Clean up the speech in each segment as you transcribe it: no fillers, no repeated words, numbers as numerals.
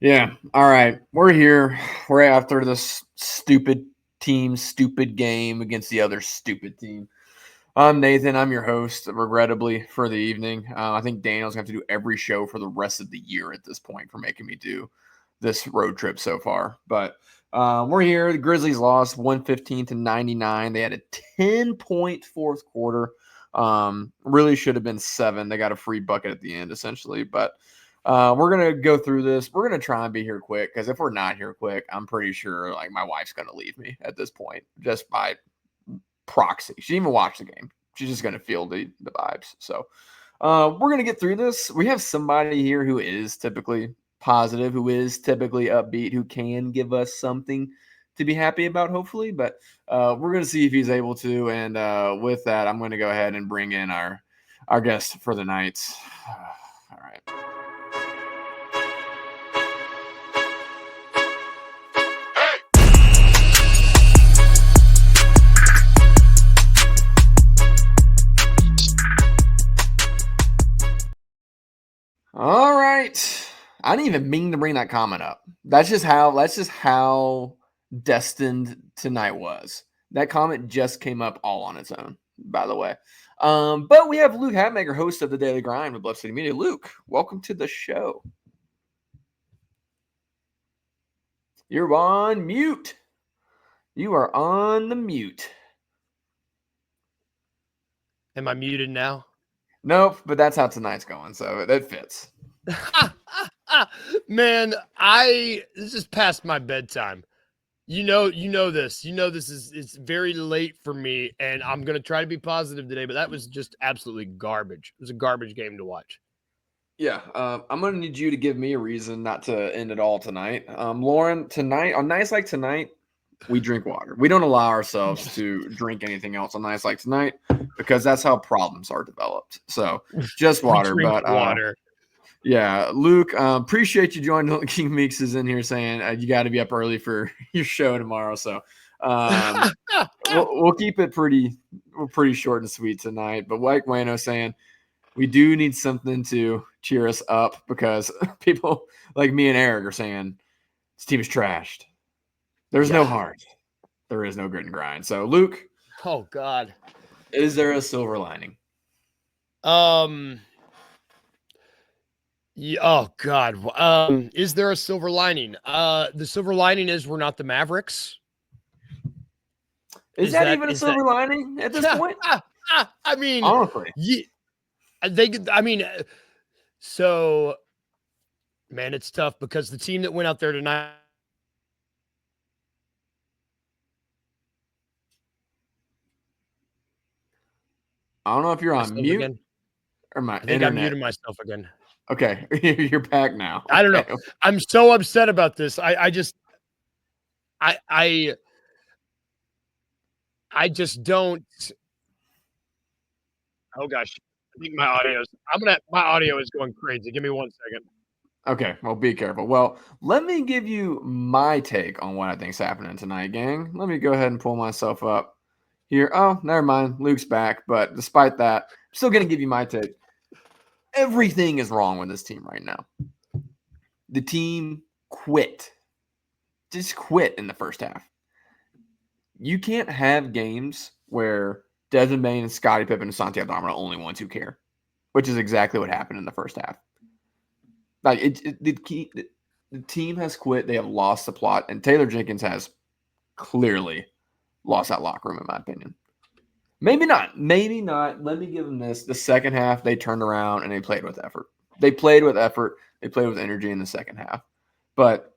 Yeah. All right. We're here. We're after this stupid team, stupid game against the other stupid team. I'm Nathan. I'm your host, regrettably, for the evening. I think Daniel's going to have to do every show for the rest of the year at this point for making me do this road trip so far. But we're here. The Grizzlies lost 115-99. They had a 10-point fourth quarter. Really should have been 7. They got a free bucket at the end, essentially. But we're going to go through this. We're going to try and be here quick because if we're not here quick, I'm pretty sure like my wife's going to leave me at this point just by proxy. She didn't even watch the game. She's just going to feel the vibes. So we're going to get through this. We have somebody here who is typically positive, who is typically upbeat, who can give us something to be happy about, hopefully. But we're going to see if he's able to. And with that, I'm going to go ahead and bring in our guest for the night. All right. All right. I didn't even mean to bring that comment up. That's just how destined tonight was. That comment just came up all on its own, by the way. But we have Luke Hatmaker, host of the Daily Grind with Bluff City Media. Luke, welcome to the show. You're on mute. You are on the mute. Am I muted now? Nope, but that's how tonight's going, so that fits. Man, this is past my bedtime. You know this. You know it's very late for me, and I'm gonna try to be positive today, but that was just absolutely garbage. It was a garbage game to watch. Yeah, I'm gonna need you to give me a reason not to end it all tonight. Lauren, tonight on nights like tonight, we drink water. We don't allow ourselves to drink anything else on nights like tonight because that's how problems are developed. So just water. But water. Yeah, Luke, appreciate you joining. King Meeks is in here saying you got to be up early for your show tomorrow. So we'll keep it pretty short and sweet tonight. But like Wayno saying, we do need something to cheer us up because people like me and Eric are saying this team is trashed. There's no heart. There is no grit and grind. So, Luke. Oh, God. Is there a silver lining? Yeah, oh, God. Is there a silver lining? The silver lining is we're not the Mavericks. Is that even a silver lining at this point? I mean, honestly. So, man, it's tough because the team that went out there tonight. I don't know if you're on mute again. or my I think internet. I'm muting myself again. Okay, you're back now. I don't know. I'm so upset about this. I just don't. Oh gosh, I think my audio is going crazy. Give me 1 second. Okay, well, be careful. Well, let me give you my take on what I think's happening tonight, gang. Let me go ahead and pull myself up here. Oh, never mind. Luke's back, but despite that, I'm still going to give you my take. Everything is wrong with this team right now. The team quit. Just quit in the first half. You can't have games where Desmond Bane and Scottie Pippen and Santiago Dama are the only ones who care, which is exactly what happened in the first half. Like the team has quit. They have lost the plot, and Taylor Jenkins has clearly lost that locker room, in my opinion. Maybe not. Let me give them this. The second half, they turned around and they played with effort. They played with energy in the second half. But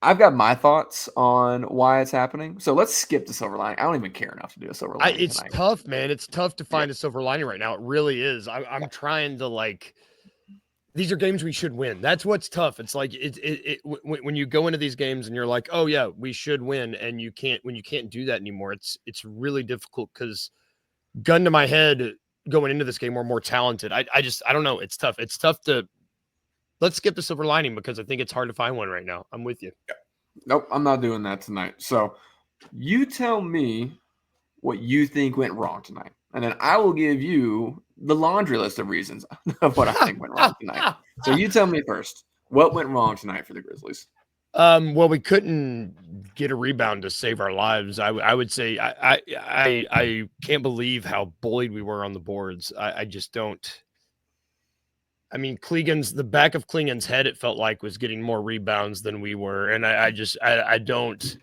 I've got my thoughts on why it's happening. So let's skip the silver lining. I don't even care enough to do a silver lining It's tonight. tough, man. It's tough to find a silver lining right now. It really is. I'm trying to these are games we should win. That's what's tough. It's like when you go into these games and you're like, oh yeah, we should win, and when you can't do that anymore, it's really difficult because gun to my head going into this game, we're more talented. I don't know. It's tough. It's tough to let's skip the silver lining because I think it's hard to find one right now. I'm with you. Nope, I'm not doing that tonight. So you tell me what you think went wrong tonight. And then I will give you the laundry list of reasons of what I think went wrong tonight. So you tell me first. What went wrong tonight for the Grizzlies? Well, we couldn't get a rebound to save our lives. I would say I can't believe how bullied we were on the boards. I just don't. I mean, the back of Klingen's head, it felt like, was getting more rebounds than we were, and I don't.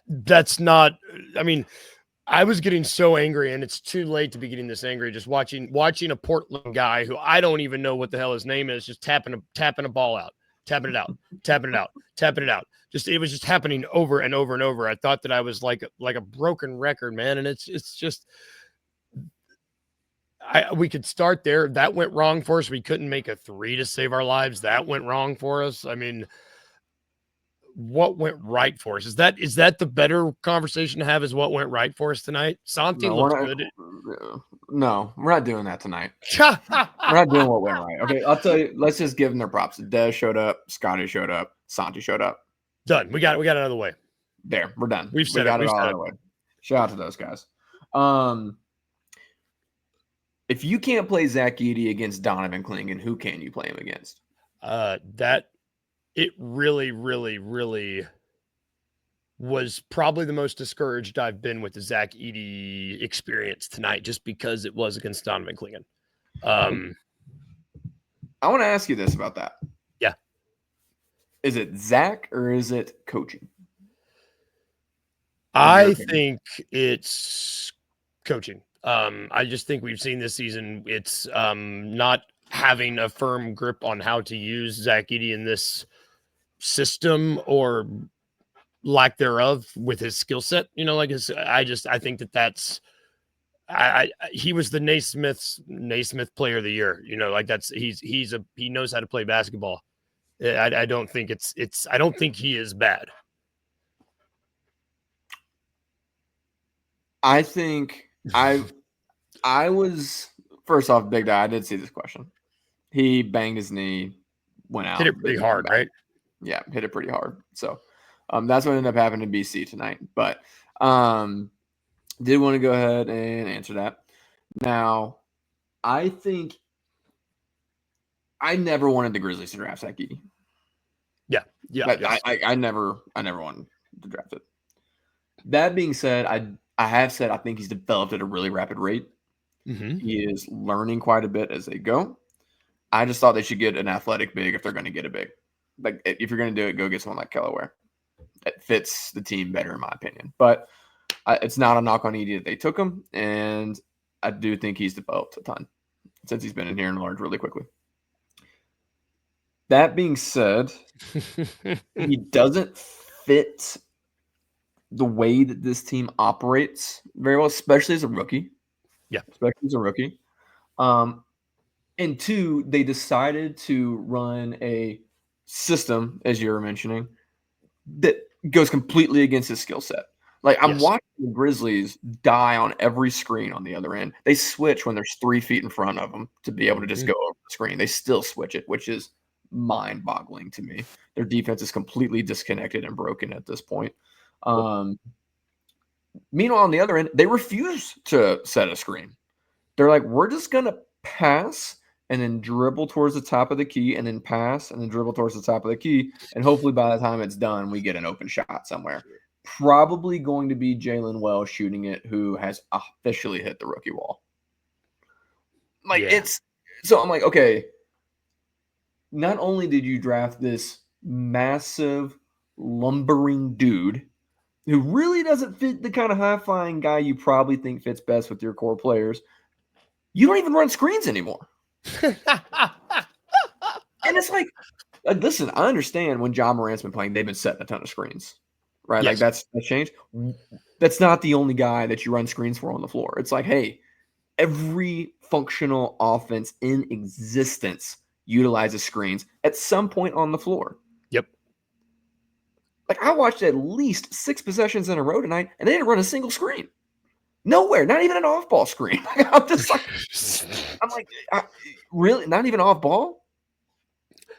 That's not. I mean, I was getting so angry, and it's too late to be getting this angry. Just watching a Portland guy who I don't even know what the hell his name is, just tapping a ball out, tapping it out, tapping it out, tapping it out. It was just happening over and over and over. I thought that I was like a broken record, man, and it's just. We could start there. That went wrong for us. We couldn't make a three to save our lives. That went wrong for us. I mean, what went right for us? Is that the better conversation to have? Is what went right for us tonight? Santi looked good. No, we're not doing that tonight. We're not doing what went right. Okay, I'll tell you. Let's just give them their props. Des showed up. Scotty showed up. Santi showed up. Done. We got it out of the way. There, we're done. We got it all out of the way. Shout out to those guys. If you can't play Zach Edey against Donovan Clingan, who can you play him against? It really, really, really was probably the most discouraged I've been with the Zach Edey experience tonight, just because it was against Donovan Clingan. I want to ask you this about that. Yeah. Is it Zach or is it coaching? I think it's coaching. I just think we've seen this season, it's not having a firm grip on how to use Zach Edey in this system, or lack thereof, with his skill set. I think that's he was the Naismith player of the year. He knows how to play basketball. I don't think I don't think he is bad. I think I was, first off, Big Guy, I did see this question. He banged his knee, went out. Hit it pretty hard, right? Yeah, hit it pretty hard. So that's what ended up happening to BC tonight. But did want to go ahead and answer that. Now, I think I never wanted the Grizzlies to draft Zach Edey. Yeah. Yes. I never wanted to draft it. That being said, I have said I think he's developed at a really rapid rate. Mm-hmm. He is learning quite a bit as they go. I just thought they should get an athletic big if they're going to get a big. Like, if you're going to do it, go get someone like Kellaware. It fits the team better, in my opinion. But it's not a knock on Edey that they took him, and I do think he's developed a ton since he's been in here and learned really quickly. That being said, he doesn't fit the way that this team operates very well, especially as a rookie. Yeah. Especially as a rookie. And two, they decided to run a system, as you were mentioning, that goes completely against his skill set. Like, I'm watching the Grizzlies die on every screen on the other end. They switch when there's 3 feet in front of them to be able to just go over the screen. They still switch it, which is mind-boggling to me. Their defense is completely disconnected and broken at this point. Meanwhile, on the other end, they refuse to set a screen. They're like, we're just going to pass and then dribble towards the top of the key and then pass and then dribble towards the top of the key. And hopefully by the time it's done, we get an open shot somewhere. Probably going to be Jalen Wells shooting it, who has officially hit the rookie wall. So I'm like, okay, not only did you draft this massive lumbering dude who really doesn't fit the kind of high-flying guy you probably think fits best with your core players, you don't even run screens anymore. And it's like, listen, I understand when John Morant's been playing, they've been setting a ton of screens, right? Yes. Like, that's changed. That's not the only guy that you run screens for on the floor. It's like, hey, every functional offense in existence utilizes screens at some point on the floor. Yep. Like, I watched at least 6 possessions in a row tonight, and they didn't run a single screen. Nowhere, not even an off-ball screen. I'm just like, really, not even off-ball.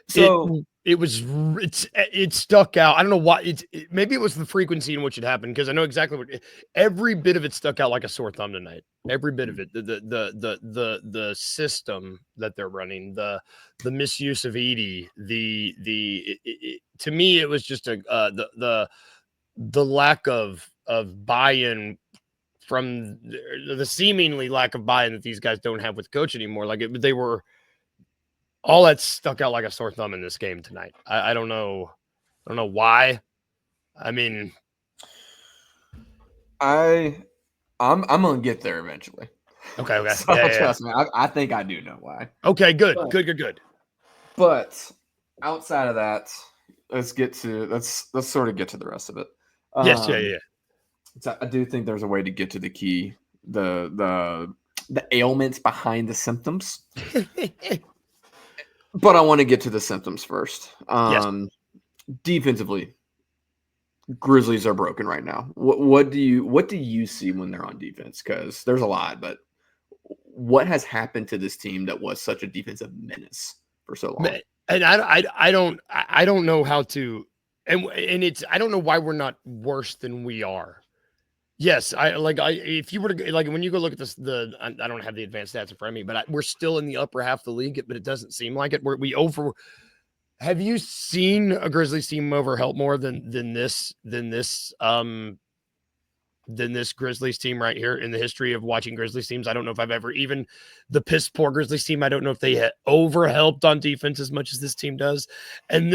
So it stuck out. I don't know why. Maybe it was the frequency in which it happened, because I know exactly what every bit of it stuck out like a sore thumb tonight. Every bit of it, the system that they're running, the misuse of Edie, to me it was just the lack of buy-in from the seemingly lack of buy-in that these guys don't have with coach anymore. Like they were. All that stuck out like a sore thumb in this game tonight. I don't know. I don't know why. I mean, I'm gonna get there eventually. Okay. So trust me, I think I do know why. Okay, good. Good. But outside of that, let's sort of get to the rest of it. Yes, yeah. So I do think there's a way to get to the key, the ailments behind the symptoms. But I want to get to the symptoms first. Yes. Defensively, Grizzlies are broken right now. What do you see when they're on defense? Because there's a lot, but what has happened to this team that was such a defensive menace for so long? And I don't know how to, and I don't know why we're not worse than we are. Yes, if you were to like when you go look at this, I don't have the advanced stats in front of me, but we're still in the upper half of the league, but it doesn't seem like it. Have you seen a Grizzlies team overhelp more than this Grizzlies team right here in the history of watching Grizzlies teams? I don't know if I've ever, even the piss poor Grizzlies team, I don't know if they had overhelped on defense as much as this team does. And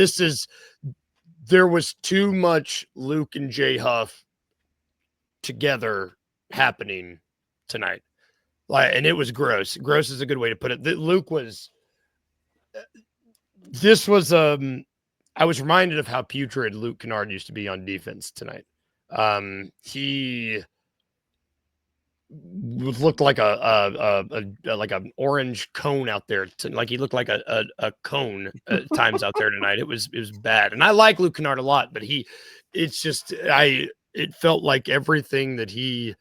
there was too much Luke and Jay Huff together happening tonight. And it was gross. Gross is a good way to put it. Luke was, I was reminded of how putrid Luke Kennard used to be on defense tonight. He looked like like an orange cone out there. Like he looked like a cone at times out there tonight. It was bad. And I like Luke Kennard a lot, but it felt like everything that he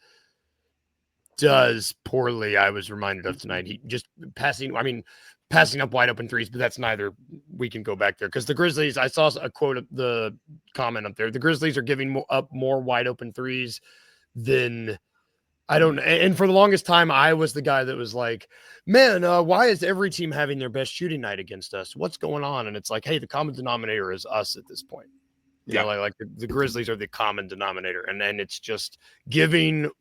does poorly, I was reminded of tonight. He just passing up wide open threes, but that's neither. We can go back there because the Grizzlies, I saw a quote of the comment up there. The Grizzlies are giving up more wide open threes than and for the longest time, I was the guy that was like, man, why is every team having their best shooting night against us? What's going on? And it's like, hey, the common denominator is us at this point. You know, like the Grizzlies are the common denominator. And then it's just giving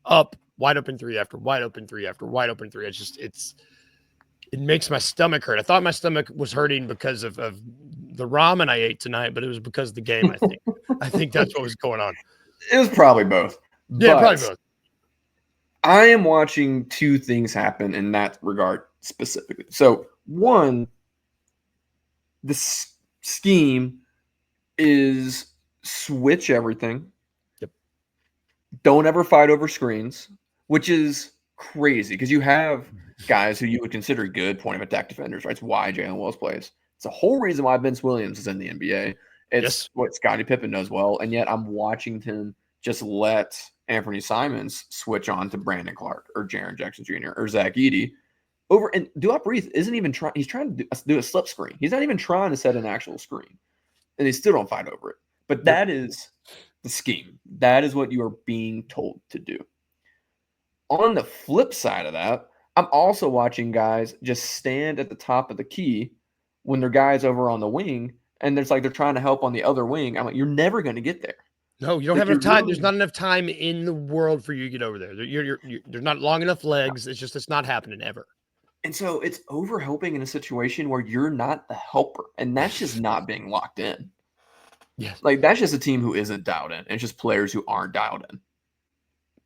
up wide open three after wide open three after wide open three. It makes my stomach hurt. I thought my stomach was hurting because of the ramen I ate tonight, but it was because of the game, I think. I think that's what was going on. It was probably both. Yeah, probably both. I am watching two things happen in that regard specifically. So, one, the scheme is switch everything. Yep. Don't ever fight over screens, which is crazy because you have guys who you would consider good point of attack defenders, right? It's why Jalen Wells plays. It's the whole reason why Vince Williams is in the NBA. It's what Scottie Pippen does well, and yet I'm watching him just let Anthony Simons switch on to Brandon Clark or Jaren Jackson Jr. or Zach Edey over. And Do Not Breathe isn't even trying. He's trying to do a slip screen. He's not even trying to set an actual screen, and they still don't fight over it. But that is the scheme. That is what you are being told to do. On the flip side of that, I'm also watching guys just stand at the top of the key when their guys over on the wing, and there's like they're trying to help on the other wing. I'm like, you're never going to get there. No, you don't have enough time. There's not enough time in the world for you to get over there. There's not long enough legs. It's not happening ever. And so it's over helping in a situation where you're not the helper, and that's just not being locked in. Yes, like that's just a team who isn't dialed in. It's just players who aren't dialed in.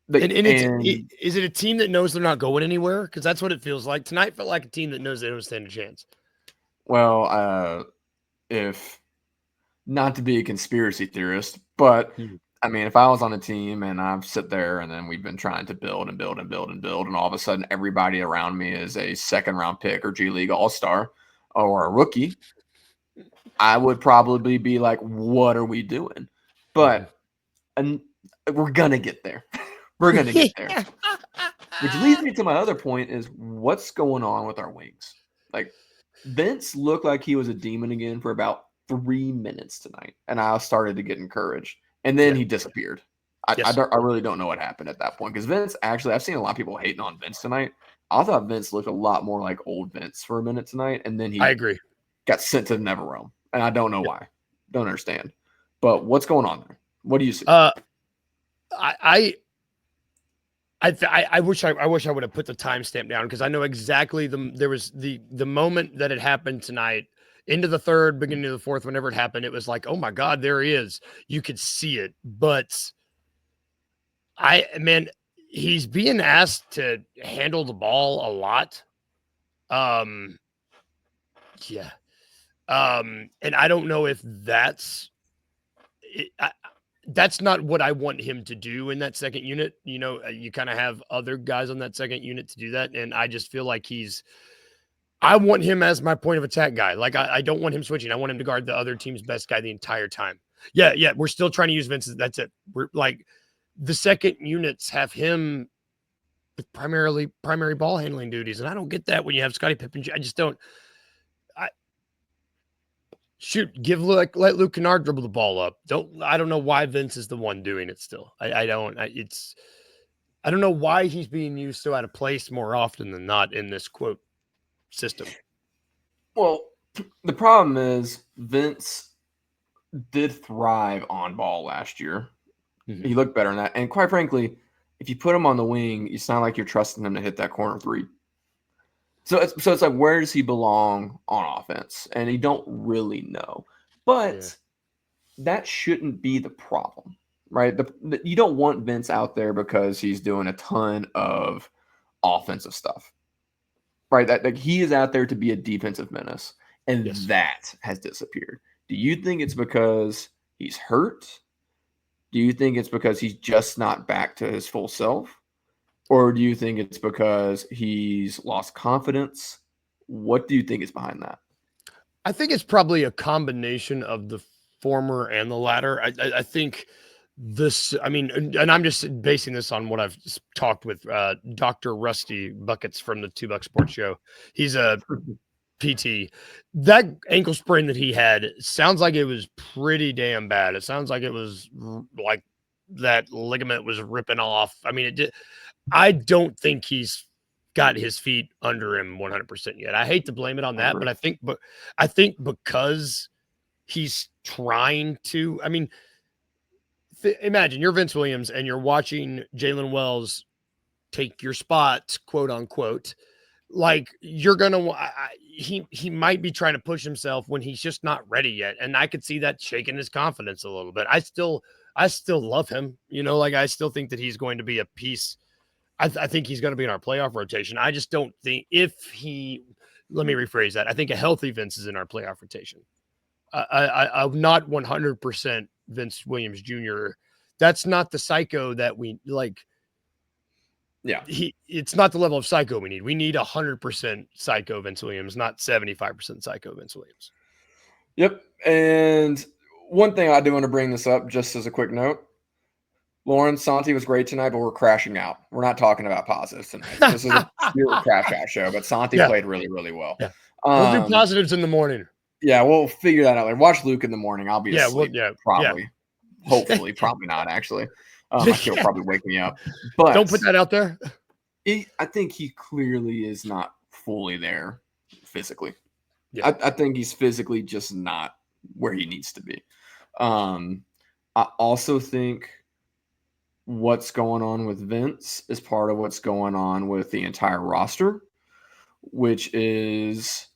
Is it a team that knows they're not going anywhere? Because that's what it feels like. Tonight felt like a team that knows they don't stand a chance. Well, if not to be a conspiracy theorist, but I mean, if I was on a team and I've sit there and then we've been trying to build and build and build and build, and all of a sudden everybody around me is a second-round pick or G League All-Star or a rookie, I would probably be like, what are we doing? But we're going to get there. We're going to get there. Which leads me to my other point is what's going on with our wings? Like, Vince looked like he was a demon again for about 3 minutes tonight, and I started to get encouraged. And then he disappeared. I really don't know what happened at that point because Vince actually, I've seen a lot of people hating on Vince tonight. I thought Vince looked a lot more like old Vince for a minute tonight, and then I agree. Got sent to the Never Realm, and I don't know why. Don't understand. But what's going on there? What do you see? I wish I would have put the timestamp down because I know exactly there was the moment that it happened tonight into the third, beginning of the fourth, whenever it happened, it was like, oh my God, there he is. You could see it. But he's being asked to handle the ball a lot. Yeah. And I don't know if that's that's not what I want him to do in that second unit. You know, you kind of have other guys on that second unit to do that. And I just feel like I want him as my point of attack guy. Like, I don't want him switching. I want him to guard the other team's best guy the entire time. Yeah. We're still trying to use Vince. That's it. We're like, the second units have him with primary ball handling duties. And I don't get that when you have Scottie Pippen. I just don't. Let Luke Kennard dribble the ball up. I don't know why Vince is the one doing it still. I don't know why he's being used so out of place more often than not in this quote system. Well, the problem is Vince did thrive on ball last year. Mm-hmm. He looked better in that. And quite frankly, if you put him on the wing, it's not like you're trusting him to hit that corner three. So it's like, where does he belong on offense? And you don't really know. But that shouldn't be the problem, right? You don't want Vince out there because he's doing a ton of offensive stuff, right? That he is out there to be a defensive menace, and that has disappeared. Do you think it's because he's hurt? Do you think it's because he's just not back to his full self? Or do you think it's because he's lost confidence? What do you think is behind that? I think it's probably a combination of the former and the latter. I think and I'm just basing this on what I've talked with Dr. Rusty Buckets from the $2 Sports Show. He's a PT. That ankle sprain that he had sounds like it was pretty damn bad. It sounds like it was like that ligament was ripping off. I mean, it did. I don't think he's got his feet under him 100% yet. I hate to blame it on that, but I think because he's trying to, I mean, imagine you're Vince Williams and you're watching Jalen Wells take your spot, quote unquote. Like, you're going to, he might be trying to push himself when he's just not ready yet. And I could see that shaking his confidence a little bit. I still love him, like, I still think that he's going to be a piece. I think he's going to be in our playoff rotation. I just don't think let me rephrase that. I think a healthy Vince is in our playoff rotation. I'm not 100% Vince Williams Jr. That's not the psycho that we like. Yeah. It's not the level of psycho we need. We need 100% psycho Vince Williams, not 75% psycho Vince Williams. Yep. And one thing I do want to bring this up just as a quick note. Lauren, Santi was great tonight, but we're crashing out. We're not talking about positives tonight. This is a pure crash out show, but Santi played really, really well. Yeah. We'll do positives in the morning. Yeah, we'll figure that out later. Watch Luke in the morning. I'll be asleep. Probably. Yeah. Hopefully. Probably not, actually. My kid will probably wake me up. But don't put that out there. I think he clearly is not fully there physically. Yeah. I think he's physically just not where he needs to be. I also think what's going on with Vince is part of what's going on with the entire roster, which is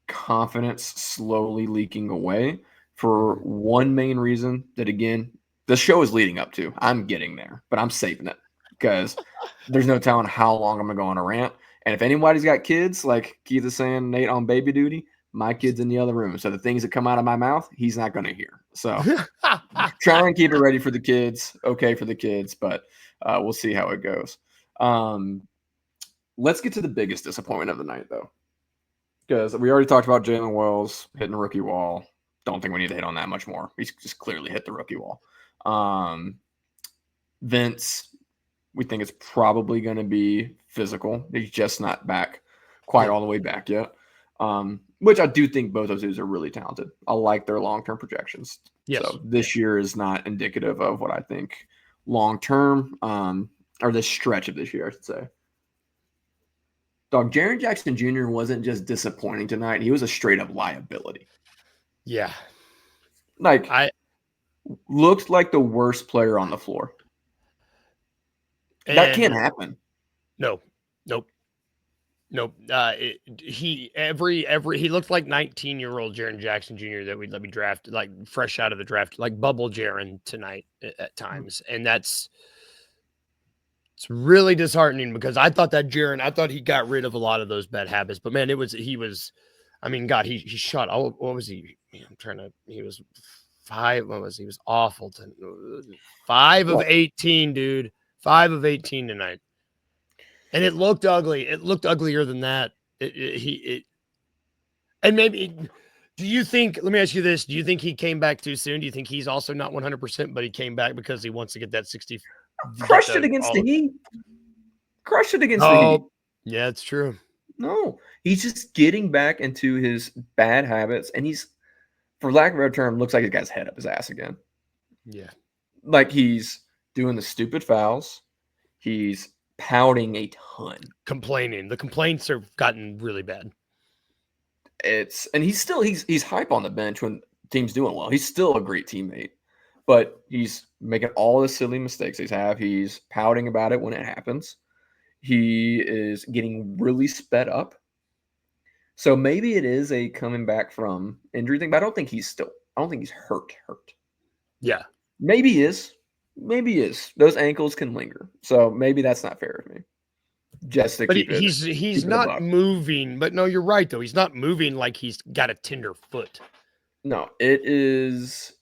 confidence slowly leaking away for one main reason that, again, the show is leading up to. I'm getting there, but I'm saving it because there's no telling how long I'm going to go on a rant. And if anybody's got kids, like Keith is saying, Nate on baby duty, my kid's in the other room. So the things that come out of my mouth, he's not going to hear. So try and keep it ready for the kids. Okay for the kids, but we'll see how it goes. Let's get to the biggest disappointment of the night, though, because we already talked about Jalen Wells hitting the rookie wall. Don't think we need to hit on that much more. He's just clearly hit the rookie wall. Vince, we think it's probably going to be physical. He's just not back quite all the way back yet. Which I do think both those dudes are really talented. I like their long-term projections. Yes. So this year is not indicative of what I think long-term, or the stretch of this year, I should say. Dog, Jaren Jackson Jr. wasn't just disappointing tonight. He was a straight-up liability. Yeah. Like, looked like the worst player on the floor. That can't happen. Nope. He looked like 19-year-old Jaren Jackson Jr. that we'd let me draft, like fresh out of the draft, like bubble Jaren tonight at times, and it's really disheartening because I thought he got rid of a lot of those bad habits, but man, he shot. Oh, what was he? Man, he was 5. What was he? He was awful. 5 of 18, dude. 5 of 18 tonight. And it looked ugly. It looked uglier than that. And maybe, do you think, let me ask you this. Do you think he came back too soon? Do you think he's also not 100%, but he came back because he wants to get that 60? Crushed it against the Heat. The Heat. Yeah, it's true. No, he's just getting back into his bad habits. And he's, for lack of a better term, looks like he's got his head up his ass again. Yeah. Like he's doing the stupid fouls. He's pouting a ton. Complaining. The complaints have gotten really bad. And he's hype on the bench when team's doing well. He's still a great teammate, but he's making all the silly mistakes he's pouting about it when it happens. He is getting really sped up. So maybe it is a coming back from injury thing, but I don't think he's hurt. Yeah. Maybe he is. Those ankles can linger. So maybe that's not fair of me. Just to keep it. He's not moving, but no, you're right though. He's not moving like he's got a tender foot. No, it is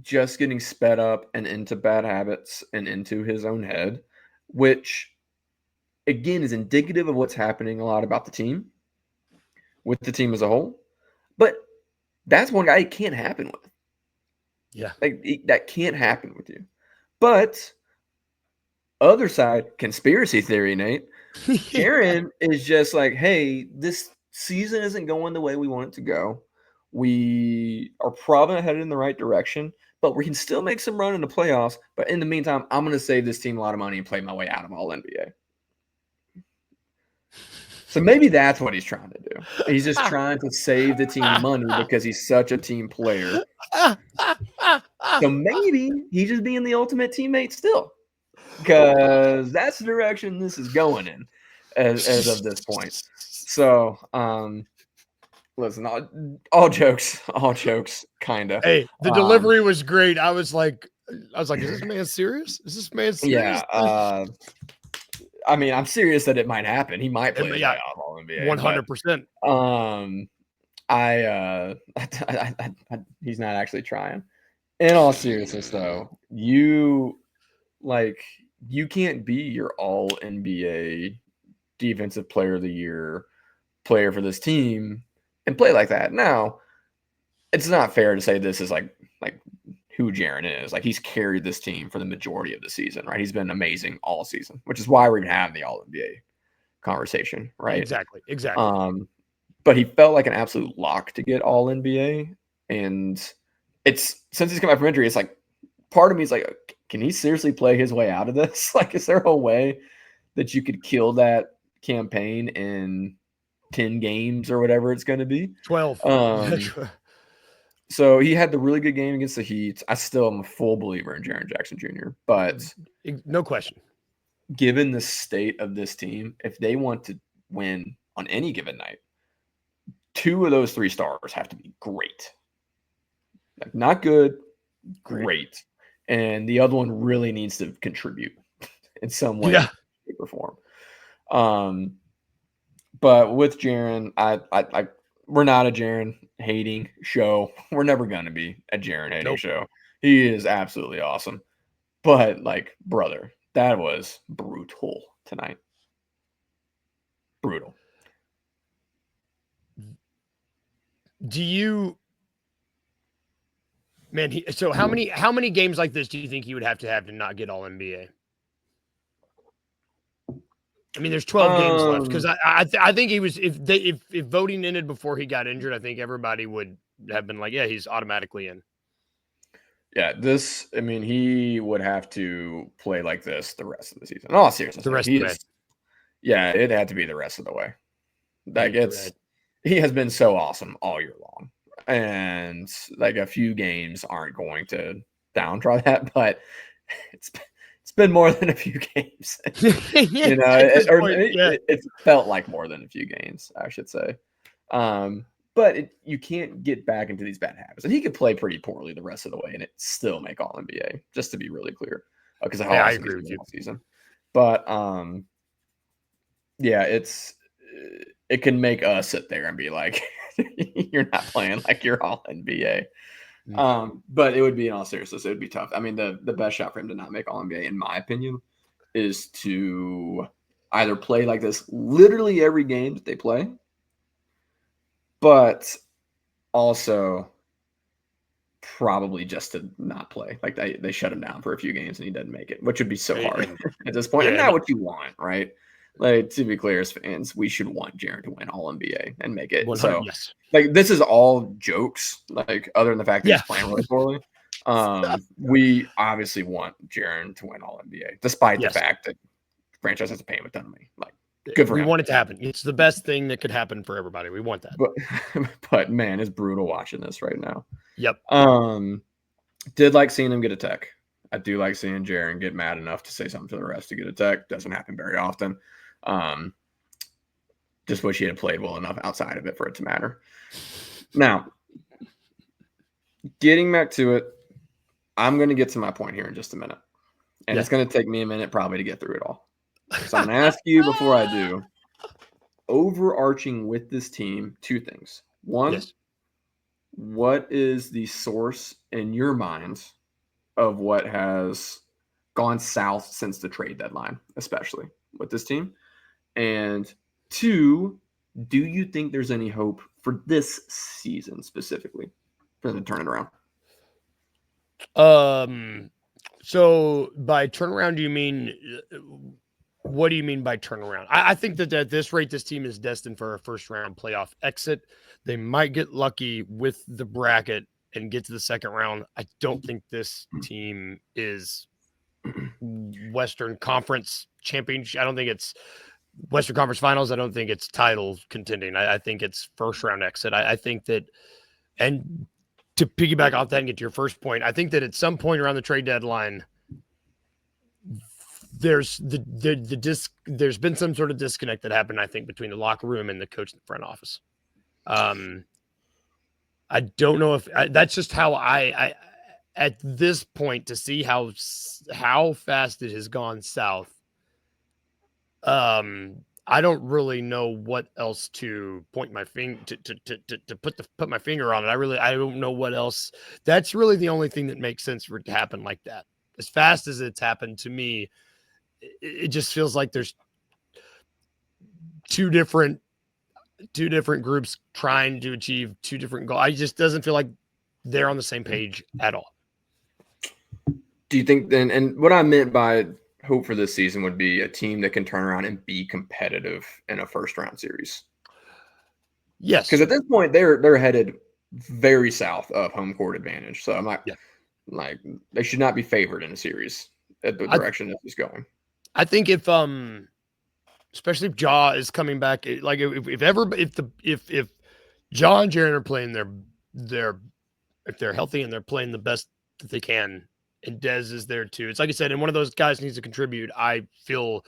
just getting sped up and into bad habits and into his own head, which again is indicative of what's happening a lot about the team, with the team as a whole. But that's one guy it can't happen with. Yeah. That can't happen with you. But other side, conspiracy theory, Nate. Jaren is just like, hey, this season isn't going the way we want it to go. We are probably headed in the right direction, but we can still make some run in the playoffs. But in the meantime, I'm going to save this team a lot of money and play my way out of all NBA. So maybe that's what he's trying to do. He's just trying to save the team money because he's such a team player. So maybe he's just being the ultimate teammate still, because that's the direction this is going in as of this point. So, listen, all jokes, kind of. Hey, the delivery was great. I was like, is this man serious? Is this man serious? Yeah. I mean, I'm serious that it might happen. He might play all NBA. 100%. He's not actually trying. In all seriousness, though, you can't be your all NBA defensive player of the year player for this team and play like that. Now, it's not fair to say this is like who Jaren is. Like, he's carried this team for the majority of the season, right? He's been amazing all season, which is why we're even having the all NBA conversation, right? Exactly. But he felt like an absolute lock to get all NBA, and since he's come back from injury, it's like part of me is like, can he seriously play his way out of this? Like, is there a way that you could kill that campaign in 10 games or whatever it's going to be? 12. So he had the really good game against the Heat. I still am a full believer in Jaren Jackson Jr., but no question. Given the state of this team, if they want to win on any given night, 2 of those 3 stars have to be great. Like, not good, great. And the other one really needs to contribute in some way, shape, or form. But with Jaren, we're not a Jaren hating show. We're never going to be a Jaren hating show. He is absolutely awesome. But, like, brother, that was brutal tonight. Brutal. Do you, man? So how many games like this do you think you would have to not get all NBA? I mean, there's 12 games left because I think he was if voting ended before he got injured, I think everybody would have been like, yeah, he's automatically in. Yeah, he would have to play like this the rest of the season. In all seriousness, The rest of the way. Yeah, it had to be the rest of the way. He has been so awesome all year long. And like a few games aren't going to downtrodden that, but it's been more than a few games. It felt like more than a few games, I should say. But you can't get back into these bad habits. And he could play pretty poorly the rest of the way and it still make All-NBA, just to be really clear. Because I agree with you. Season. But it can make us sit there and be like, you're not playing like you're All-NBA. But it would be, in all seriousness, it would be tough. I mean, the best shot for him to not make All-NBA, in my opinion, is to either play like this literally every game that they play, but also probably just to not play. Like they shut him down for a few games and he doesn't make it, which would be so hard at this point. And not what you want, right? Like, to be clear, as fans, we should want Jaren to win All-NBA and make it. So, like, this is all jokes, like, other than the fact that he's playing really poorly. We obviously want Jaren to win All-NBA, despite the fact that the franchise has to pay him a ton of money. Like, good for him. We want it to happen. It's the best thing that could happen for everybody. We want that. But man, it's brutal watching this right now. Yep. Did like seeing him get a tech. I do like seeing Jaren get mad enough to say something to the refs to get a tech. Doesn't happen very often. Just wish he had played well enough outside of it for it to matter. Now, getting back to it, I'm going to get to my point here in just a minute. And it's going to take me a minute probably to get through it all. So I'm going to ask you before I do, overarching with this team, two things. One, what is the source in your mind of what has gone south since the trade deadline, especially with this team? And two, do you think there's any hope for this season specifically for them to turn it around? So by turnaround, do you mean, what do you mean by turnaround? I think that at this rate, this team is destined for a first round playoff exit. They might get lucky with the bracket and get to the second round. I don't think this team is Western Conference championship. I don't think it's Western Conference Finals. I don't think it's title contending. I think it's first round exit. I think that, and to piggyback off that and get to your first point, I think that at some point around the trade deadline, there's there's been some sort of disconnect that happened, I think, between the locker room and the coach in the front office. I don't know if that's just how I at this point, to see how fast it has gone south. I don't really know what else to point my finger to put my finger on it. I don't know what else. That's really the only thing that makes sense for it to happen like that. As fast as it's happened to me, it just feels like there's two different groups trying to achieve two different goals. It just doesn't feel like they're on the same page at all. Do you think then, and what I meant by hope for this season would be a team that can turn around and be competitive in a first round series? Yes. Because at this point they're headed very south of home court advantage. So I'm not like they should not be favored in a series at the direction this is going. I think if especially if Ja is coming back, like if Ja and Jaren are playing if they're healthy and they're playing the best that they can, and Dez is there too. It's like I said, and one of those guys needs to contribute. I feel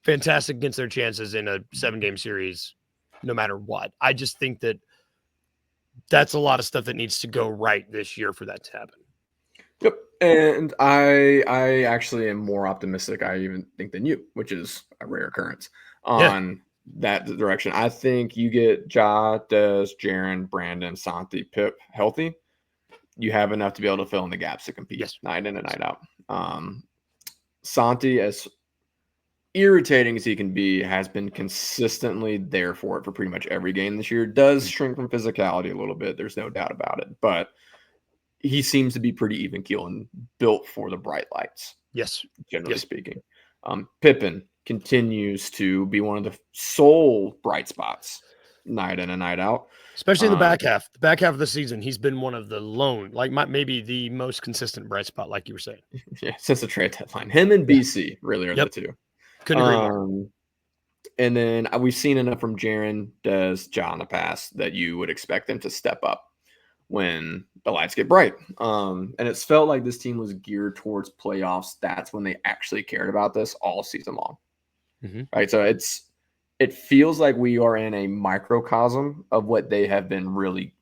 fantastic against their chances in a 7-game series, no matter what. I just think that that's a lot of stuff that needs to go right this year for that to happen. Yep. And I actually am more optimistic, I even think, than you, which is a rare occurrence on that direction. I think you get Ja, Dez, Jaren, Brandon, Santi, Pip healthy. You have enough to be able to fill in the gaps to compete night in and night out. Santi, as irritating as he can be, has been consistently there for it for pretty much every game this year. Does shrink from physicality a little bit. There's no doubt about it. But he seems to be pretty even keel and built for the bright lights. Yes. Generally speaking. Pippen continues to be one of the sole bright spots night in and night out. Especially in the back half. The back half of the season, he's been one of the lone, like maybe the most consistent bright spot, like you were saying. Yeah, since the trade deadline. Him and BC really are the two. Couldn't agree more. And then we've seen enough from Jaren, Des, Ja in the past that you would expect them to step up when the lights get bright. And it's felt like this team was geared towards playoffs. That's when they actually cared about this all season long. Mm-hmm. Right. So it feels like we are in a microcosm of what they have been really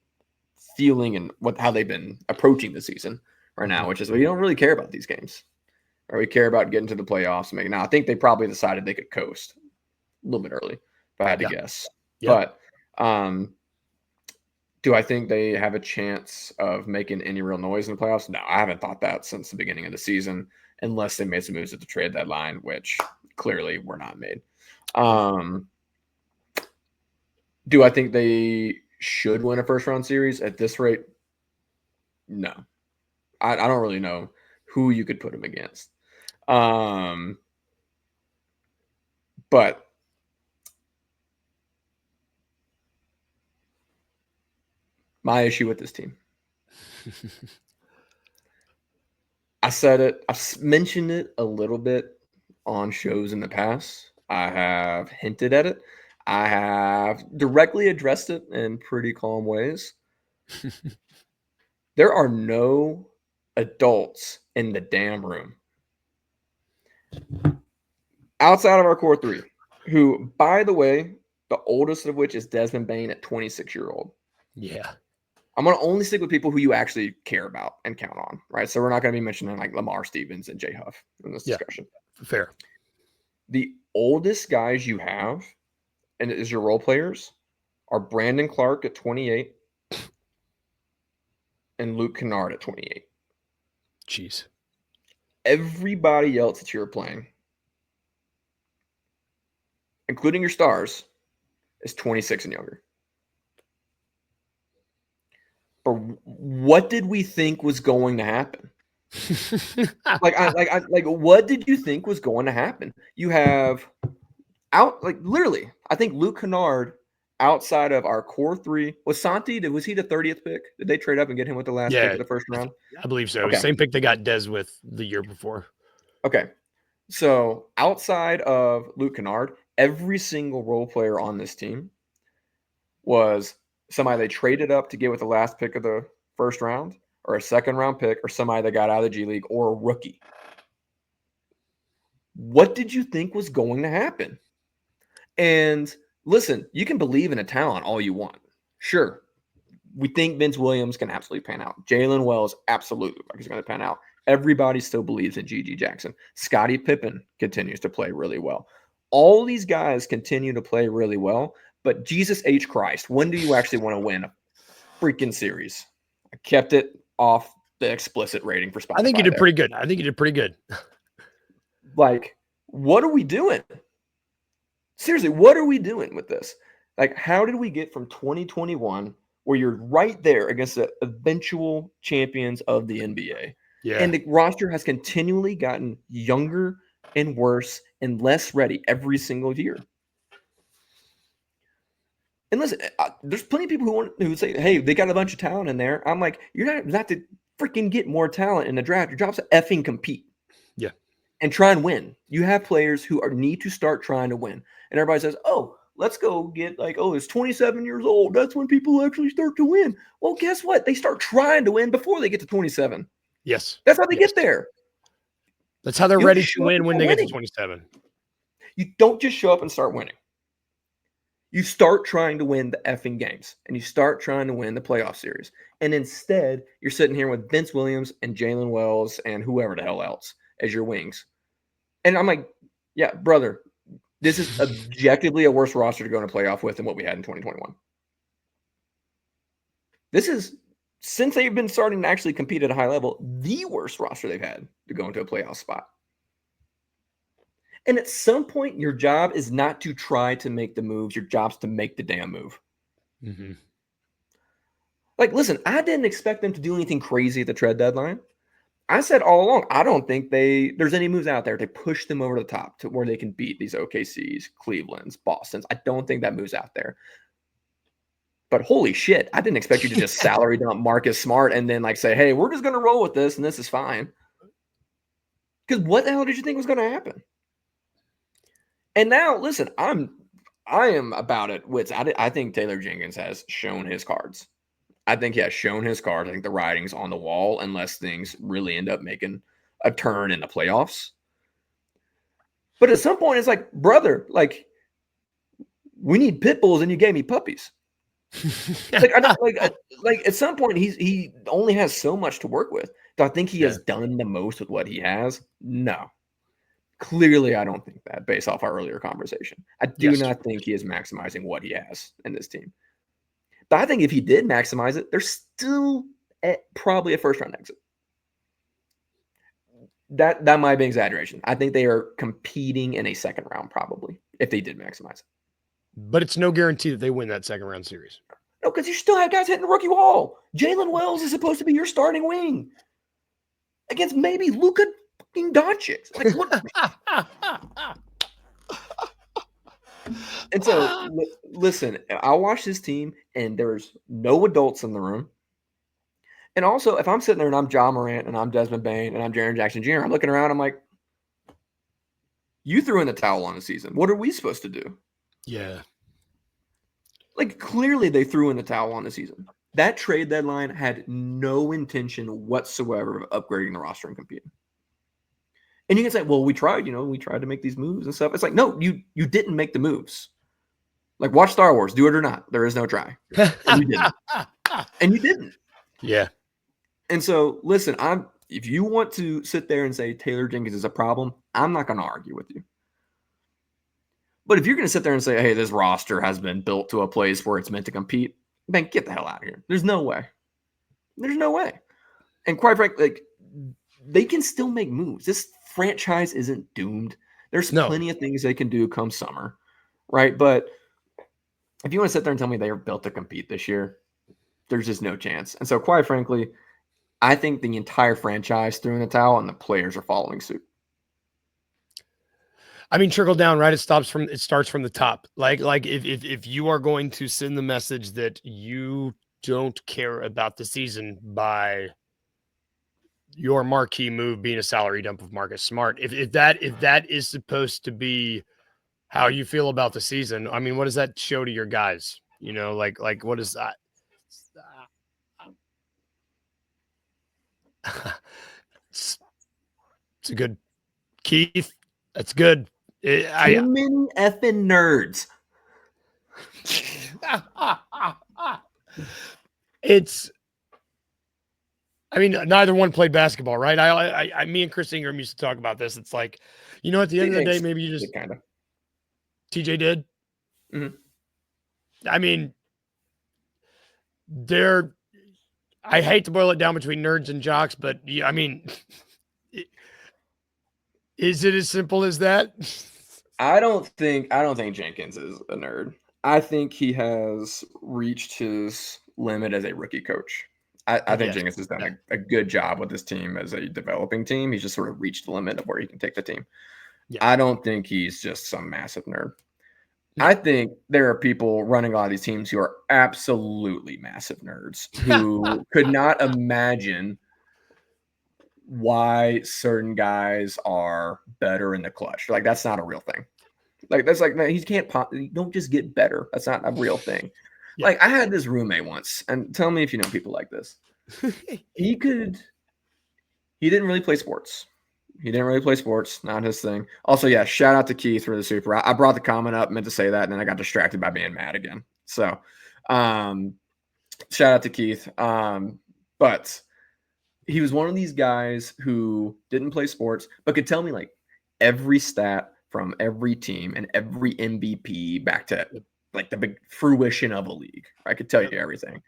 feeling and how they've been approaching the season right now, which is we don't really care about these games. Or we care about getting to the playoffs. Now, I think they probably decided they could coast a little bit early, if I had to guess. Yeah. But do I think they have a chance of making any real noise in the playoffs? No, I haven't thought that since the beginning of the season, unless they made some moves at the trade deadline, which clearly were not made. Do I think they should win a first-round series at this rate? No. I don't really know who you could put them against. But my issue with this team. I said it. I've mentioned it a little bit on shows in the past. I have hinted at it. I have directly addressed it in pretty calm ways. There are no adults in the damn room outside of our core three, who, by the way, the oldest of which is Desmond Bane at 26-year-old. Yeah. I'm going to only stick with people who you actually care about and count on, right? So we're not going to be mentioning like Lamar Stevens and Jay Huff in this discussion. Fair. The oldest guys you have, and it is your role players, are Brandon Clark at 28 and Luke Kennard at 28. Jeez. Everybody else that you're playing, including your stars, is 26 and younger. But what did we think was going to happen? What did you think was going to happen? You have literally, I think Luke Kennard outside of our core three. Was he the 30th pick? Did they trade up and get him with the last pick of the first round? I believe so. Okay. Same pick they got Des with the year before. Okay. So outside of Luke Kennard, every single role player on this team was somebody they traded up to get with the last pick of the first round, or a second round pick, or somebody that got out of the G League, or a rookie. What did you think was going to happen? And listen, you can believe in a talent all you want. Sure. We think Vince Williams can absolutely pan out. Jalen Wells absolutely is going to pan out. Everybody still believes in G.G. Jackson. Scottie Pippen continues to play really well. All these guys continue to play really well, but Jesus H. Christ, when do you actually want to win a freaking series? I kept it off the explicit rating for Spotify. I think you did pretty good. Like, what are we doing? Seriously, what are we doing with this? Like, how did we get from 2021, where you're right there against the eventual champions of the NBA? Yeah. And the roster has continually gotten younger and worse and less ready every single year. And listen, there's plenty of people who would say, hey, they got a bunch of talent in there. I'm like, you're not to freaking get more talent in the draft. Your job's to effing compete. Yeah. And try and win. You have players who need to start trying to win. And everybody says, oh, let's go get it's 27 years old. That's when people actually start to win. Well, guess what? They start trying to win before they get to 27. Yes. That's how they get there. That's how they're ready to win when they get to 27. You don't just show up and start winning. You start trying to win the effing games, and you start trying to win the playoff series. And instead, you're sitting here with Vince Williams and Jalen Wells and whoever the hell else as your wings. And I'm like, yeah, brother, this is objectively a worse roster to go in a playoff with than what we had in 2021. This is, since they've been starting to actually compete at a high level, the worst roster they've had to go into a playoff spot. And at some point, your job is not to try to make the moves. Your job's to make the damn move. Mm-hmm. Like, listen, I didn't expect them to do anything crazy at the trade deadline. I said all along, I don't think there's any moves out there to push them over the top to where they can beat these OKCs, Clevelands, Bostons. I don't think that move's out there. But holy shit, I didn't expect you to just salary dump Marcus Smart and then like say, hey, we're just going to roll with this and this is fine. Because what the hell did you think was going to happen? And now, listen, I am about it. I think Taylor Jenkins has shown his cards. I think he has shown his cards. I think the writing's on the wall unless things really end up making a turn in the playoffs. But at some point, it's like, brother, like, we need pit bulls and you gave me puppies. Like, I don't like at some point he only has so much to work with. Do I think he has done the most with what he has? No. Clearly, I don't think that based off our earlier conversation. I do not think he is maximizing what he has in this team. But I think if he did maximize it, there's still probably a first-round exit. That might be an exaggeration. I think they are competing in a second round probably if they did maximize it. But it's no guarantee that they win that second-round series. No, because you still have guys hitting the rookie wall. Jalen Wells is supposed to be your starting wing against maybe Luka fucking Doncic. Like what? And so, listen, I watch this team, and there's no adults in the room. And also, if I'm sitting there and I'm Ja Morant and I'm Desmond Bane and I'm Jaren Jackson Jr., I'm looking around, I'm like, you threw in the towel on the season. What are we supposed to do? Yeah. Like, clearly they threw in the towel on the season. That trade deadline had no intention whatsoever of upgrading the roster and competing. And you can say, well, we tried to make these moves and stuff. It's like, no, you didn't make the moves. Like, watch Star Wars, do it or not. There is no try. And you didn't. And you didn't. Yeah. And so, listen, if you want to sit there and say Taylor Jenkins is a problem, I'm not going to argue with you. But if you're going to sit there and say, hey, this roster has been built to a place where it's meant to compete, then get the hell out of here. There's no way. There's no way. And quite frankly, like, they can still make moves. This franchise isn't doomed. There's plenty of things they can do come summer, right? But if you want to sit there and tell me they are built to compete this year, there's just no chance. And so, quite frankly, I think the entire franchise threw in the towel and the players are following suit. I mean, trickle down, right? It starts from the top. Like if you are going to send the message that you don't care about the season by your marquee move being a salary dump of Marcus Smart, if that is supposed to be how you feel about the season, I mean, what does that show to your guys? You know, like what is that? It's a good Keith. That's good. Too many effing nerds. I mean, neither one played basketball, right? I me and Chris Ingram used to talk about this. It's like, you know, at the end of the day, maybe you just kind of. TJ did. Mm-hmm. I mean, I hate to boil it down between nerds and jocks, but I mean, is it as simple as that? I don't think Jenkins is a nerd. I think he has reached his limit as a rookie coach. I think Jenkins has done a good job with this team as a developing team. He's just sort of reached the limit of where he can take the team. Yeah. I don't think he's just some massive nerd. No. I think there are people running a lot of these teams who are absolutely massive nerds who could not imagine why certain guys are better in the clutch. Like, that's not a real thing. Like, that's like, man, you don't just get better. That's not a real thing. Yeah. Like, I had this roommate once, and tell me if you know people like this. He didn't really play sports. Not his thing. Also, yeah, shout out to Keith for the super. I brought the comment up, meant to say that, and then I got distracted by being mad again. So, shout out to Keith. But he was one of these guys who didn't play sports, but could tell me like every stat from every team and every MVP back to like the big fruition of a league. I could tell you everything.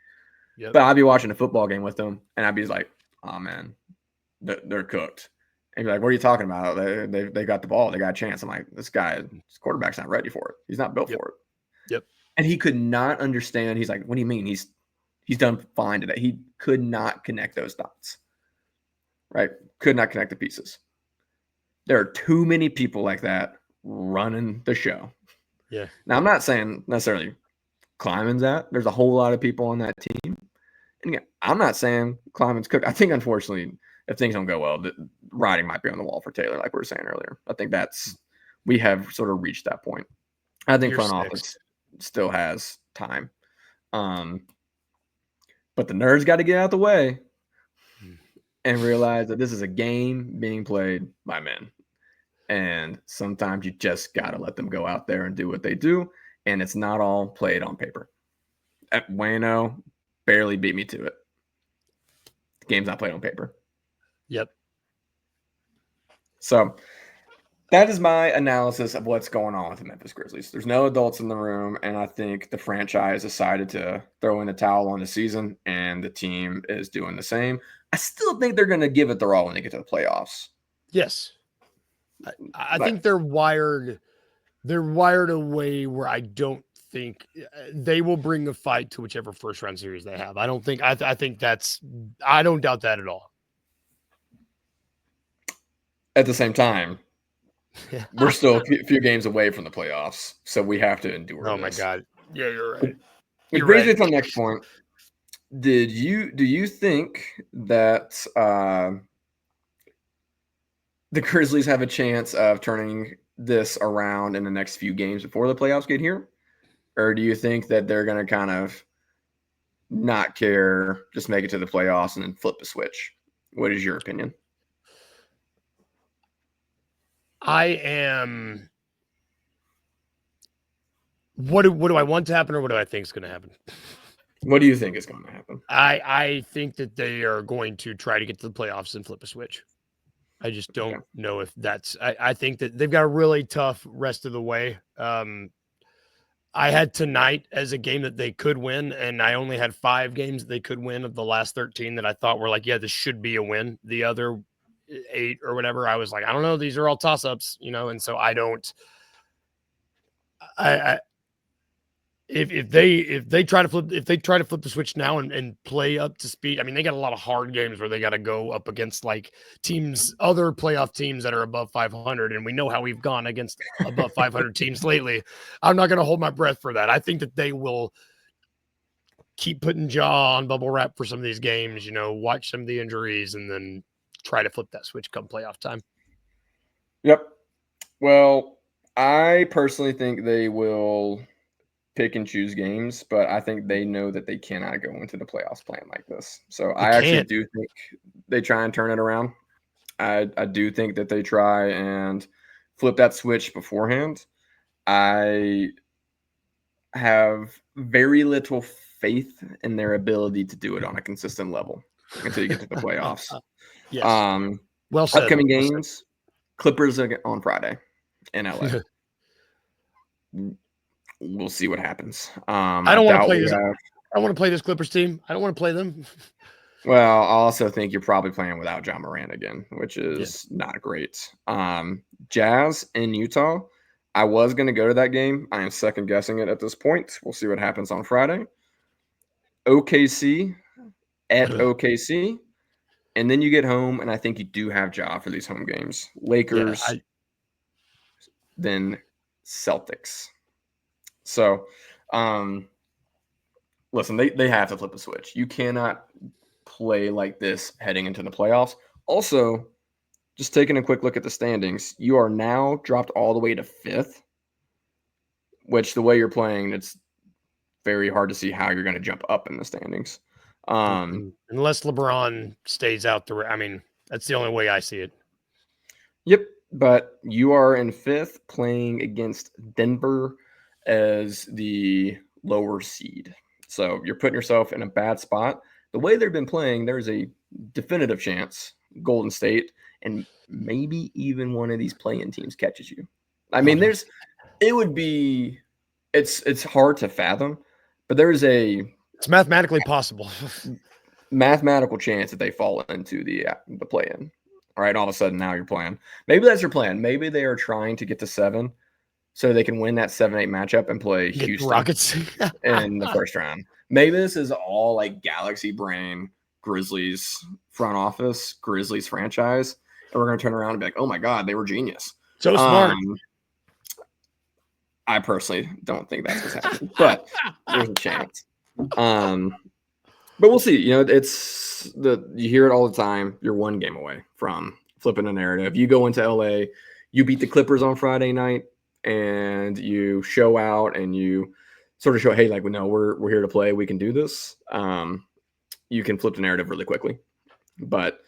Yep. But I'd be watching a football game with them, and I'd be like, "Oh man, they're cooked." And be like, "What are you talking about? They got the ball. They got a chance." I'm like, "This quarterback's not ready for it. He's not built for it." Yep. And he could not understand. He's like, "What do you mean? He's done fine today." He could not connect those dots. right? Could not connect the pieces. There are too many people like that running the show. Yeah. Now, I'm not saying necessarily Kleiman's that. There's a whole lot of people on that team. And again, I'm not saying Kleiman's cooked. I think, unfortunately, if things don't go well, the writing might be on the wall for Taylor, like we were saying earlier. I think we have sort of reached that point. I think front office still has time. But the nerds got to get out of the way and realize that this is a game being played by men. And sometimes you just got to let them go out there and do what they do. And it's not all played on paper. Wayno barely beat me to it. The game's not played on paper. Yep. So that is my analysis of what's going on with the Memphis Grizzlies. There's no adults in the room, and I think the franchise decided to throw in the towel on the season, and the team is doing the same. I still think they're going to give it their all when they get to the playoffs. Yes. I think they're wired a way where I don't think they will bring a fight to whichever first round series they have. I don't doubt that at all. At the same time, we're still a few games away from the playoffs, so we have to endure this. Oh my God. Yeah, you're right. Which brings me to the next point. Do you think that the Grizzlies have a chance of turning this around in the next few games before the playoffs get here? Or do you think that they're going to kind of not care, just make it to the playoffs and then flip the switch? What is your opinion? What do I want to happen, or what do I think is going to happen? What do you think is going to happen? I think that they are going to try to get to the playoffs and flip a switch. I just don't know if that's – I think that they've got a really tough rest of the way. I had tonight as a game that they could win, and I only had 5 games that they could win of the last 13 that I thought were like, yeah, this should be a win. The other 8 or whatever, I was like, I don't know. These are all toss-ups, and so I don't – If they try to flip the switch now and play up to speed, I mean, they got a lot of hard games where they got to go up against like other playoff teams that are above 500, and we know how we've gone against above 500 teams lately. I'm not going to hold my breath for that. I think that they will keep putting jaw on bubble wrap for some of these games. Watch some of the injuries and then try to flip that switch come playoff time. Yep. Well, I personally think they will pick and choose games, but I think they know that they cannot go into the playoffs playing like this. So I actually do think they try and turn it around. I do think that they try and flip that switch beforehand. I have very little faith in their ability to do it on a consistent level until you get to the playoffs. Yes. Well said. Upcoming games, Clippers on Friday in LA. We'll see what happens. I don't want to play this. I want to play this Clippers team. I don't want to play them. Well, I also think you're probably playing without John Moran again, which is not great. Jazz in Utah. I was going to go to that game. I am second guessing it at this point. We'll see what happens on Friday. OKC at OKC. And then you get home, and I think you do have Ja for these home games. Lakers, then Celtics. So, listen, they have to flip a switch. You cannot play like this heading into the playoffs. Also, just taking a quick look at the standings, you are now dropped all the way to 5th, which the way you're playing, it's very hard to see how you're going to jump up in the standings. Unless LeBron stays out that's the only way I see it. Yep, but you are in 5th playing against Denver as the lower seed. So you're putting yourself in a bad spot. The way they've been playing, there's a definitive chance Golden State and maybe even one of these play-in teams catches you. I mean, it's hard to fathom, but it's mathematically possible. Mathematical chance that they fall into the play-in. All right, all of a sudden now you're playing. Maybe that's your plan. Maybe they are trying to get to 7 so they can win that 7-8 matchup and play Houston Rockets in the first round. Maybe this is all like galaxy brain Grizzlies front office, Grizzlies franchise, and we're going to turn around and be like, oh my God, they were genius. So smart. I personally don't think that's what's happening, but there's a chance. But we'll see. You hear it all the time. You're one game away from flipping a narrative. You go into LA, you beat the Clippers on Friday night, and you show out and you sort of show, hey, like, no, we're here to play. We can do this. You can flip the narrative really quickly, but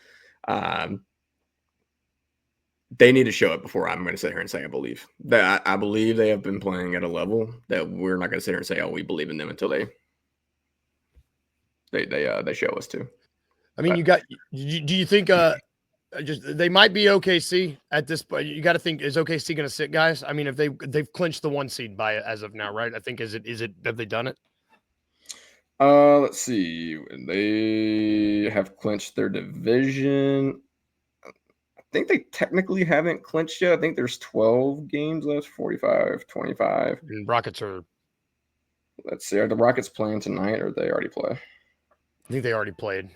they need to show it before I'm going to sit here and say I believe. That I believe they have been playing at a level that we're not going to sit here and say, oh, we believe in them until they show us to. I mean, do you think they might be OKC at this point? You got to think, is OKC going to sit guys? I mean, if they've clinched the 1 seed by as of now, right? I think have they done it? Let's see. They have clinched their division. I think they technically haven't clinched yet. I think there's 12 games left, 45, 25. And Rockets are. Let's see. Are the Rockets playing tonight or did they already play? I think they already played.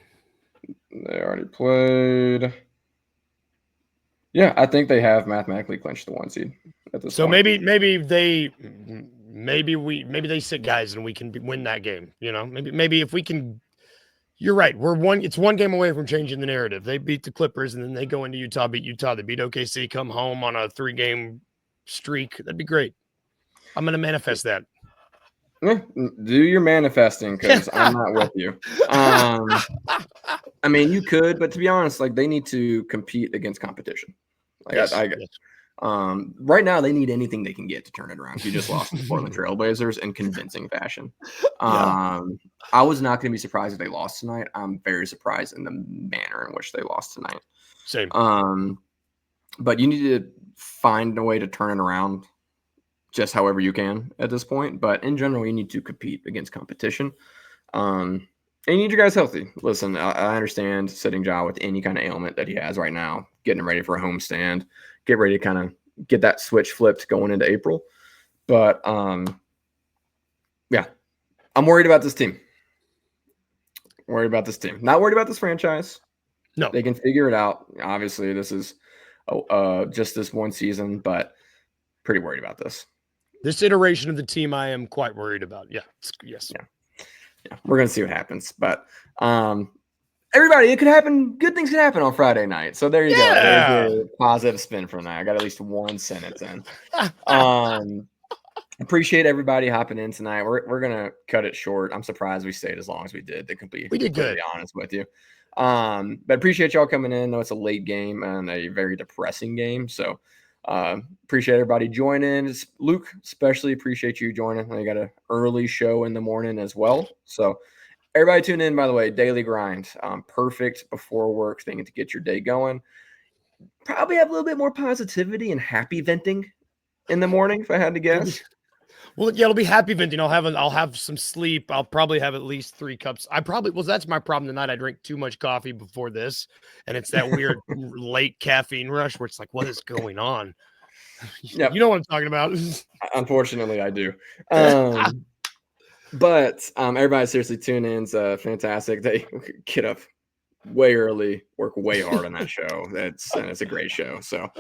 They already played. Yeah, I think they have mathematically clinched the 1 seed at this point. Maybe they sit guys and we can win that game. You know, maybe if we can. You're right. It's 1 game away from changing the narrative. They beat the Clippers and then they go into Utah, beat Utah. They beat OKC, come home on a 3-game streak. That'd be great. I'm going to manifest that. Yeah, do your manifesting because I'm not with you. I mean, you could, but to be honest, like they need to compete against competition. Like yes. Right now, they need anything they can get to turn it around. You just lost to the Portland Trailblazers in convincing fashion. I was not going to be surprised if they lost tonight. I'm very surprised in the manner in which they lost tonight. Same. But you need to find a way to turn it around just however you can at this point. But in general, you need to compete against competition. And you need your guys healthy. Listen, I understand sitting Ja with any kind of ailment that he has right now, getting him ready for a homestand, get ready to kind of get that switch flipped going into April. But, yeah, I'm worried about this team. Worried about this team. Not worried about this franchise. No. They can figure it out. Obviously, this is just this one season, but pretty worried about this. This iteration of the team, I am quite worried about. Yeah. Yes. Yeah. We're going to see what happens. But everybody, it could happen. Good things can happen on Friday night. So there you go. There's a positive spin from that. I got at least 1 sentence in. Appreciate everybody hopping in tonight. We're going to cut it short. I'm surprised we stayed as long as we did. We did good. To be honest with you. But appreciate y'all coming in. I know it's a late game and a very depressing game. So appreciate everybody joining. Luke, especially appreciate you joining. I got an early show in the morning as well. So everybody tune in, by the way, daily grind. Perfect before work thing to get your day going. Probably have a little bit more positivity and happy venting in the morning if I had to guess. Well, yeah, it'll be happy venting. I'll have some sleep. I'll probably have at least 3 cups. That's my problem tonight. I drink too much coffee before this, and it's that weird late caffeine rush where it's like, what is going on? Yep. You know what I'm talking about. Unfortunately, I do. But everybody seriously tune in. It's fantastic. They get up way early, work way hard on that show. It's a great show. So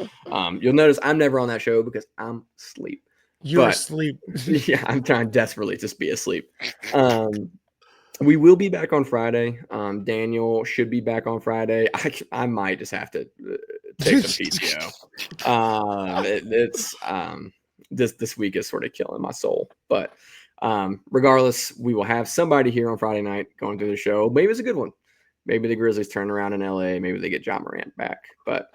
you'll notice I'm never on that show because I'm asleep. You're asleep. Yeah, I'm trying desperately to be asleep. We will be back on Friday. Daniel should be back on Friday. I might just have to take some PTO. This week is sort of killing my soul. But regardless, we will have somebody here on Friday night going through the show. Maybe it's a good one. Maybe the Grizzlies turn around in LA. Maybe they get Ja Morant back. But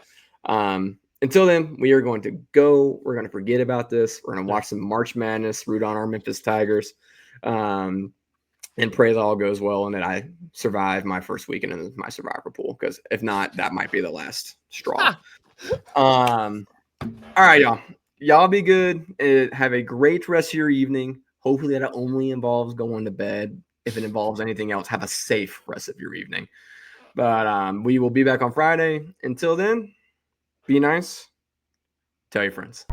until then, we are going to go. We're going to forget about this. We're going to watch some March Madness, root on our Memphis Tigers, and pray that all goes well and that I survive my first weekend in my survivor pool. Because if not, that might be the last straw. All right, y'all. Y'all be good. Have a great rest of your evening. Hopefully that only involves going to bed. If it involves anything else, have a safe rest of your evening. But we will be back on Friday. Until then, be nice. Tell your friends.